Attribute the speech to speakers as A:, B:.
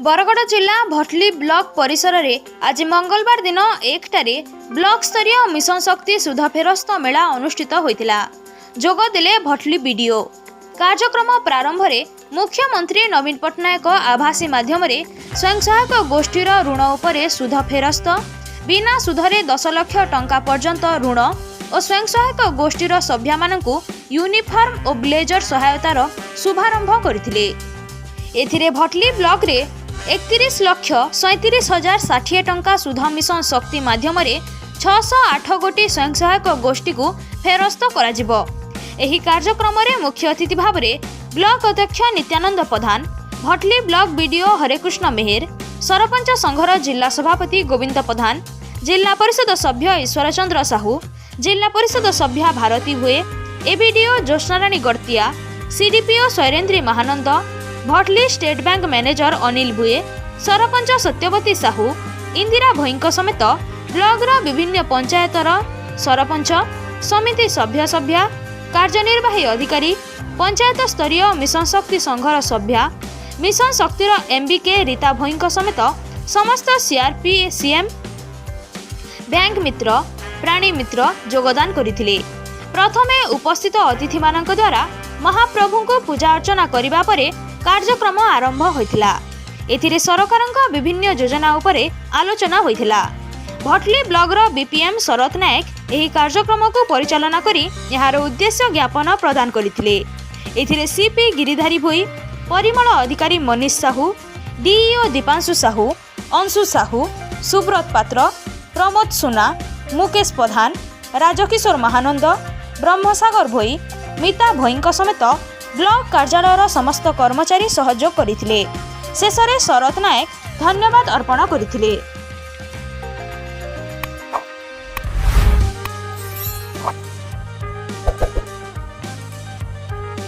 A: बरगड़ जिला भटली ब्लॉक परिसर रे आज मंगलवार दिन 1 टारे ब्लॉक स्तरीय मिशन शक्ति सुध फेरस्त मेला अनुष्ठित होइतिला। जोग देले भटली बीडीओ। कार्यक्रम प्रारंभ रे मुख्यमंत्री नवीन पट्टनायक आभासी माध्यम रे स्वयं सहायक गोष्ठीर ऋण उपरे सुध फेरस्त बिना सुधरे 10 लाख टंका पर्यंत ऋण और स्वयं सहायक गोष्ठीर सभ्य मानकु यूनिफॉर्म और ब्लेजर सहायतार शुभारंभ करथिले। एथिरे भटली ब्लॉक रे 31,37,60 टंका सुध मिशन शक्ति माध्यम 608 गोटी स्वयं सहायक गोष्ठी को फेरस्त कराजिबो। एही कार्यक्रम रे मुख्य अतिथि भाव में ब्लॉक अध्यक्ष नित्यानंद प्रधान, भटली ब्लॉक बीडीओ हरेकृष्ण मेहर, सरपंच संघर जिला सभापति गोविंद प्रधान, जिला परिषद सभ्य ईश्वर चंद्र साहू, जिला परिषद सभ्य Bharati Bhue, ABDO Jyotsnarani Gadatia, CDPO Shailendri Mahanand, Bhatli state bank manager Anil Bhue, sarpanch Satyavati Sahu, Indira भोईंक समेत ब्लॉक विभिन्न पंचायतर सरपंच, समिति सभ्य, कार्यनिर्वाही अधिकारी, पंचायत स्तरीय मिशन शक्ति संघर सभ्य, मिशन शक्तिर एमबीके रीता भोईंक समेत समस्त सीआरपी सीएम, बैंक मित्र, प्राणी मित्र योगदान करथिले। प्रथमे उपस्थित अतिथि मानक द्वारा महाप्रभु को पूजा अर्चना करिबा परे कार्यक्रम आरंभ होइथिला। एथिरे सरकारक विभिन्न योजना उपरे आलोचना होइथिला। भटली ब्लॉक बीपीएम शरत नायक एही कार्यक्रम को परिचालना करी यार उद्देश्य ज्ञापन प्रदान करथिले। एथिरे सीपी गिरिधारी भोई, परिमल अधिकारी मनीष साहू, डीईओ दीपांशु साहू, अंशु साहू, सुब्रत पात्र, प्रमोद सुना, मुकेश प्रधान, राजकिशोर महानंद, ब्रह्मसागर भोई, मिता भोईंक समेत ब्लॉक कार्यालयर समस्त कर्मचारी सहयोग करथिले। शेषरे शरत नायक धन्यवाद अर्पण करथिले।